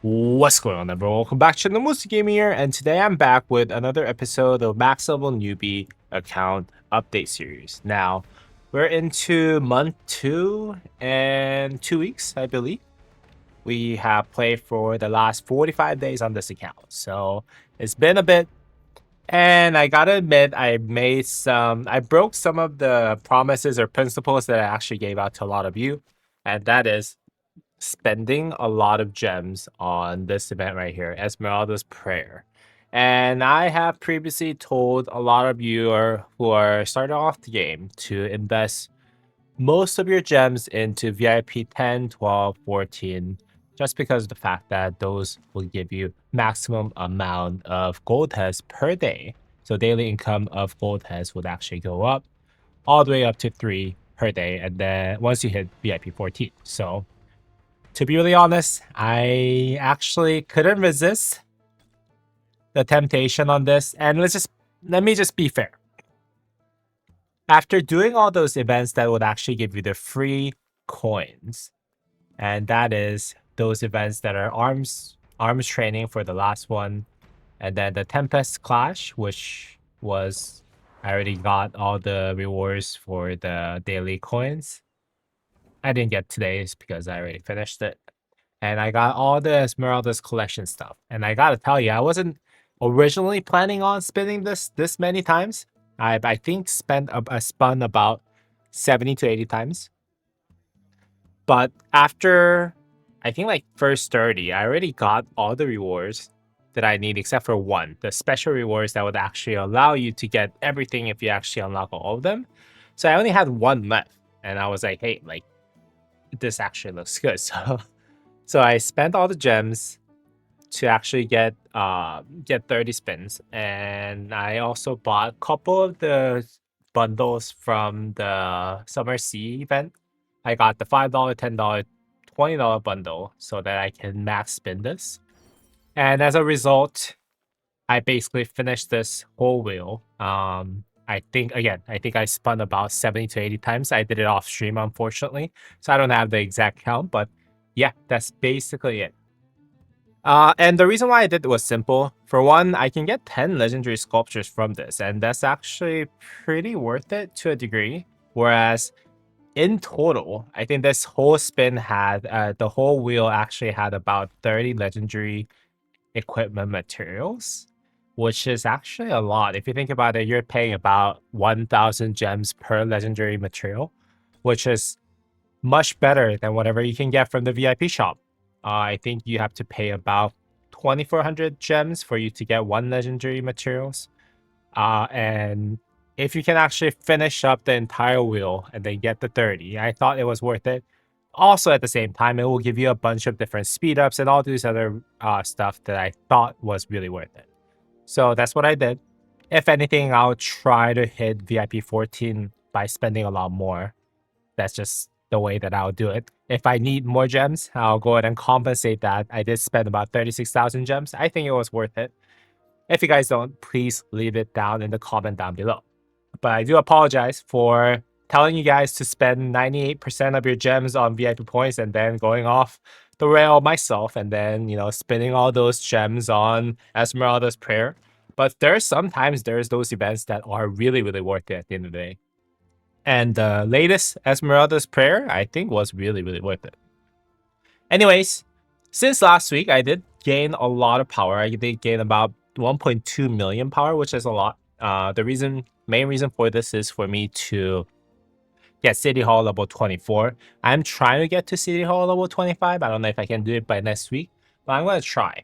What's going on, everyone? Welcome back to the Moose Gaming here, and today I'm back with another episode of Max Level Newbie account update series. Now, we're into month 2 and 2 weeks, I believe. We have played for the last 45 days on this account, so it's been a bit. And I gotta admit, I broke some of the promises or principles that I actually gave out to a lot of you, and that is spending a lot of gems on this event right here, Esmeralda's Prayer. And I have previously told a lot of you who are starting off the game to invest most of your gems into VIP 10, 12, 14, just because of the fact that those will give you maximum amount of gold heads per day. So daily income of gold heads would actually go up all the way up to 3 per day, and then once you hit VIP 14. So to be really honest, I actually couldn't resist the temptation on this. And let me just be fair. After doing all those events that would actually give you the free coins, and that is those events that are arms training for the last one, and then the Tempest Clash, which was I already got all the rewards for the daily coins. I didn't get today's because I already finished it. And I got all the Esmeralda's collection stuff. And I gotta tell you, I wasn't originally planning on spinning this many times. I think I spun about 70 to 80 times. But after I think like first 30, I already got all the rewards that I need except for one, the special rewards that would actually allow you to get everything if you actually unlock all of them. So I only had one left, and I was like, hey, like this actually looks good. So I spent all the gems to actually get 30 spins, and I also bought a couple of the bundles from the Summer Sea event. I got the $5, $10, $20 bundle so that I can max spin this. And as a result, I basically finished this whole wheel. I think I spun about 70 to 80 times. I did it off stream, unfortunately, so I don't have the exact count, but yeah, that's basically it. And the reason why I did it was simple. For one, I can get 10 legendary sculptures from this, and that's actually pretty worth it to a degree. Whereas in total, I think this whole spin had, the whole wheel actually had about 30 legendary equipment materials, which is actually a lot. If you think about it, you're paying about 1,000 gems per legendary material, which is much better than whatever you can get from the VIP shop. I think you have to pay about 2,400 gems for you to get one legendary materials. And if you can actually finish up the entire wheel and then get the 30, I thought it was worth it. Also, at the same time, it will give you a bunch of different speed ups and all these other stuff that I thought was really worth it. So that's what I did. If anything, I'll try to hit VIP 14 by spending a lot more. That's just the way that I'll do it. If I need more gems, I'll go ahead and compensate that. I did spend about 36,000 gems. I think it was worth it. If you guys don't, please leave it down in the comment down below. But I do apologize for telling you guys to spend 98% of your gems on VIP points and then going off the rail myself and then, spending all those gems on Esmeralda's Prayer. But sometimes there's those events that are really, really worth it at the end of the day. And the latest Esmeralda's Prayer, I think, was really, really worth it. Anyways, since last week, I did gain a lot of power. I did gain about 1.2 million power, which is a lot. The main reason for this is for me to get City Hall level 24. I'm trying to get to City Hall level 25. I don't know if I can do it by next week, but I'm going to try.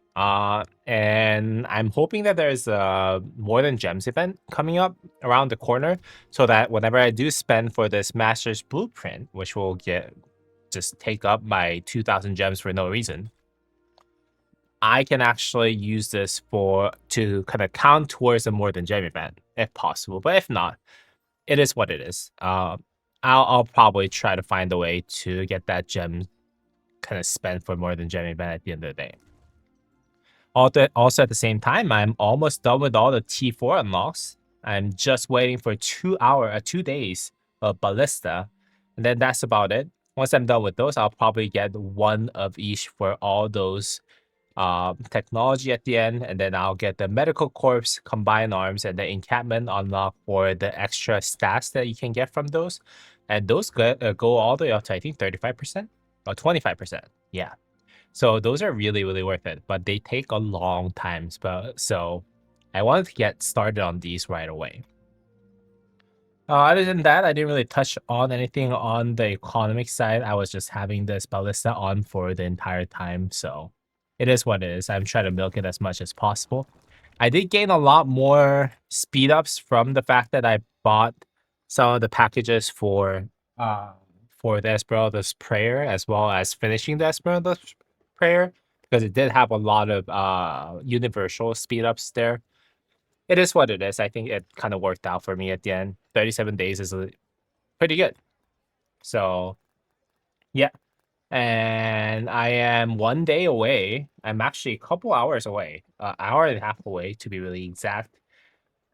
And I'm hoping that there's a More Than Gems event coming up around the corner so that whenever I do spend for this Master's Blueprint, which will just take up my 2,000 gems for no reason, I can actually use this to kind of count towards a More Than Gem event, if possible. But if not, it is what it is. I'll probably try to find a way to get that gem kind of spent for More Than Gem event at the end of the day. Also, at the same time, I'm almost done with all the T4 unlocks. I'm just waiting for 2 days of Ballista, and then that's about it. Once I'm done with those, I'll probably get one of each for all those technology at the end, and then I'll get the medical corpse, combined arms, and the encampment unlock for the extra stats that you can get from those. And those go all the way up to I think 35% or 25%. Yeah. So those are really, really worth it, but they take a long time. But so I wanted to get started on these right away. Other than that, I didn't really touch on anything on the economic side. I was just having this ballista on for the entire time, so it is what it is. I'm trying to milk it as much as possible. I did gain a lot more speed ups from the fact that I bought some of the packages for the Esmeralda's prayer, as well as finishing the Esmeralda's prayer, because it did have a lot of universal speed ups there. It is what it is. I think it kind of worked out for me at the end. 37 days is pretty good. So, yeah. And I am 1 day away. I'm actually a couple hours away, hour and a half away to be really exact,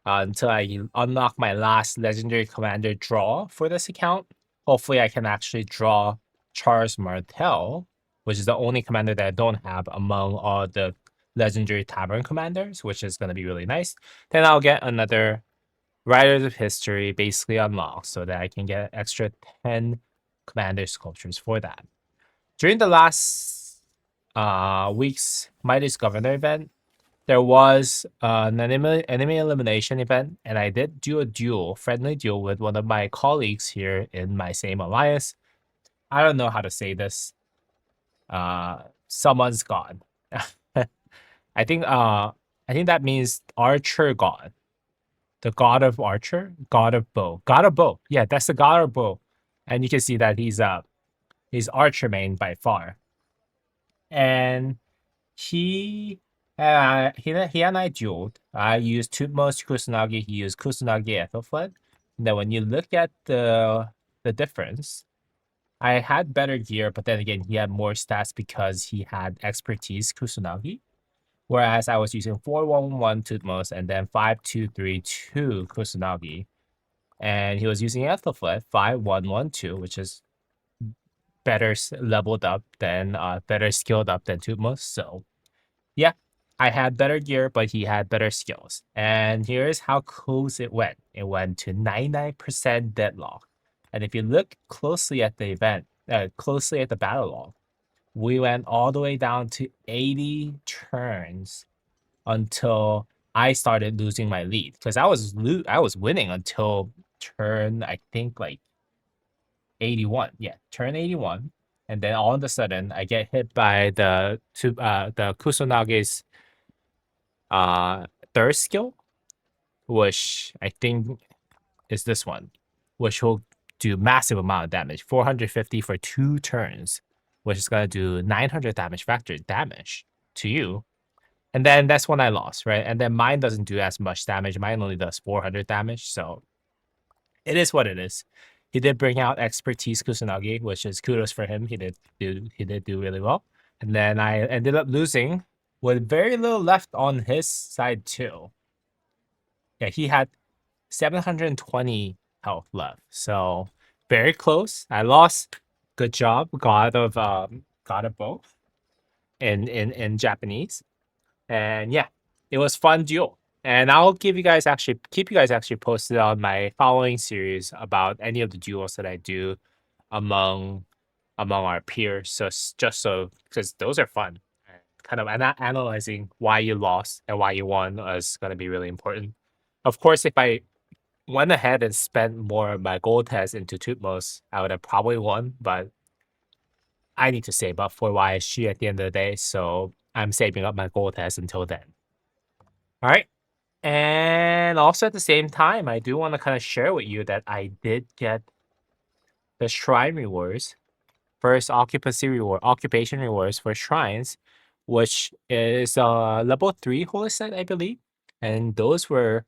until I unlock my last legendary commander draw for this account. Hopefully, I can actually draw Charles Martel, which is the only commander that I don't have among all the legendary tavern commanders, which is going to be really nice. Then I'll get another Writers of History basically unlocked so that I can get extra 10 commander sculptures for that. During the last week's Mighty's Governor event, there was an enemy elimination event, and I did do a friendly duel with one of my colleagues here in my same alliance. I don't know how to say this. Someone's god. I think that means Archer God. The god of archer, god of bow, god of bow. Yeah, that's the god of bow, and you can see that he's archer main by far, and he and I dueled. I used Tutmos Kusanagi. He used Kusanagi Ethelfled. Now, when you look at the difference, I had better gear, but then again, he had more stats because he had expertise Kusanagi. Whereas I was using 411 Tutmos and then 5232 Kusanagi. And he was using Ethelfled 5112, which is better leveled up than better skilled up than Tutmos. So yeah, I had better gear, but he had better skills. And here's how close it went. It went to 99% deadlock. And if you look closely at the event, closely at the battle log, we went all the way down to 80 turns until I started losing my lead, because I was winning until turn, I think, like 81. Yeah, turn 81, and then all of a sudden I get hit by the Kusunagi's third skill, which I think is this one, which will do massive amount of damage, 450 for 2 turns, which is gonna do 900 damage factor damage to you. And then that's when I lost, right? And then mine doesn't do as much damage. Mine only does 400 damage. So it is what it is. He did bring out expertise Kusanagi, which is kudos for him. He did do really well. And then I ended up losing with very little left on his side too. Yeah, he had 720 health left. So very close. I lost. Good job, God of both in Japanese. And yeah, it was fun duel. And I'll keep you guys actually posted on my following series about any of the duels that I do among our peers. So just so, because those are fun. Kind of analyzing why you lost and why you won is going to be really important. Of course, if I went ahead and spent more of my gold test into Tutmos, I would have probably won, but I need to save up for YSG at the end of the day, so I'm saving up my gold test until then. All right. And also at the same time, I do want to kind of share with you that I did get the shrine rewards, first occupation rewards for shrines, which is level 3 holy site, I believe. And those were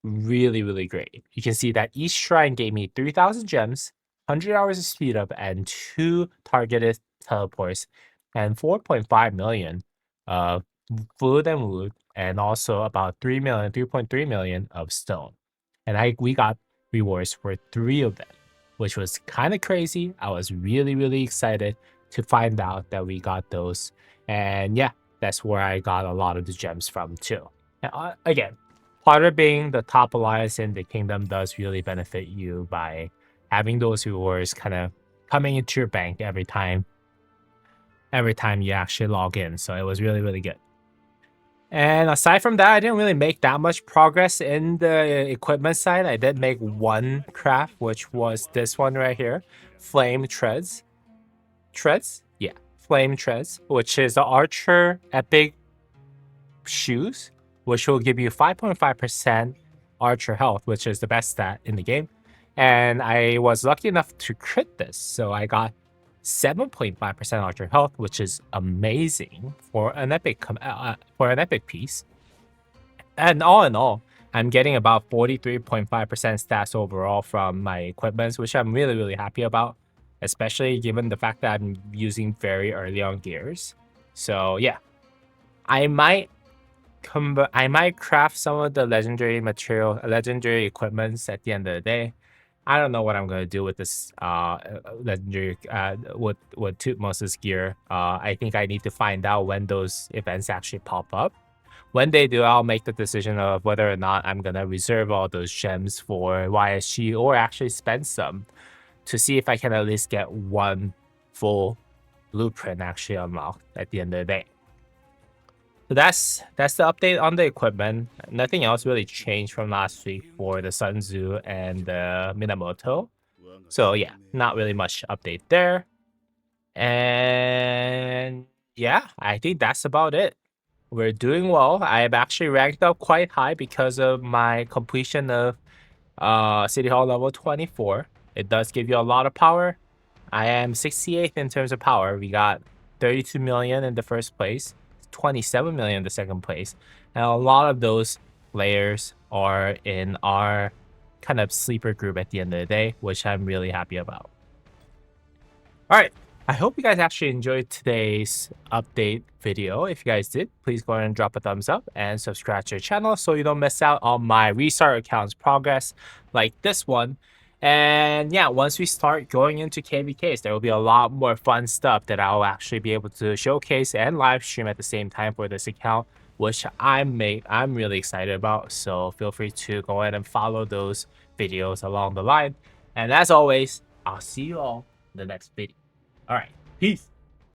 really, really great. You can see that each shrine gave me 3,000 gems, 100 hours of speed up, and 2 targeted teleports, and 4.5 million of food and wood, and also about 3.3 million of stone. And we got rewards for 3 of them, which was kind of crazy. I was really, really excited to find out that we got those. And yeah, that's where I got a lot of the gems from too. Again, part of being the top alliance in the kingdom does really benefit you by having those rewards kind of coming into your bank every time you actually log in. So it was really, really good. And aside from that, I didn't really make that much progress in the equipment side. I did make one craft, which was this one right here, Flame Treads. Treads? Yeah, Flame Treads, which is the Archer Epic shoes, which will give you 5.5% Archer health, which is the best stat in the game. And I was lucky enough to crit this, so I got 7.5% Archer health, which is amazing for an epic piece. And all in all, I'm getting about 43.5% stats overall from my equipments, which I'm really, really happy about, especially given the fact that I'm using very early on gears. So yeah, I might craft some of the legendary equipments at the end of the day. I don't know what I'm gonna do with this legendary with Tutmosis gear. I think I need to find out when those events actually pop up. When they do, I'll make the decision of whether or not I'm gonna reserve all those gems for YSG or actually spend some to see if I can at least get one full blueprint actually unlocked at the end of the day. So that's the update on the equipment. Nothing else really changed from last week for the Sun Tzu and the Minamoto. So yeah, not really much update there. And yeah, I think that's about it. We're doing well. I've actually ranked up quite high because of my completion of City Hall level 24. It does give you a lot of power. I am 68th in terms of power. We got 32 million in the first place, 27 million in the second place, and a lot of those players are in our kind of sleeper group at the end of the day, which I'm really happy about. All right, I hope you guys actually enjoyed today's update video. If you guys did, please go ahead and drop a thumbs up and subscribe to the channel so you don't miss out on my restart account's progress like this one. And yeah, once we start going into KVKs, there will be a lot more fun stuff that I'll actually be able to showcase and live stream at the same time for this account, which I'm really excited about. So feel free to go ahead and follow those videos along the line. And as always, I'll see you all in the next video. All right, peace.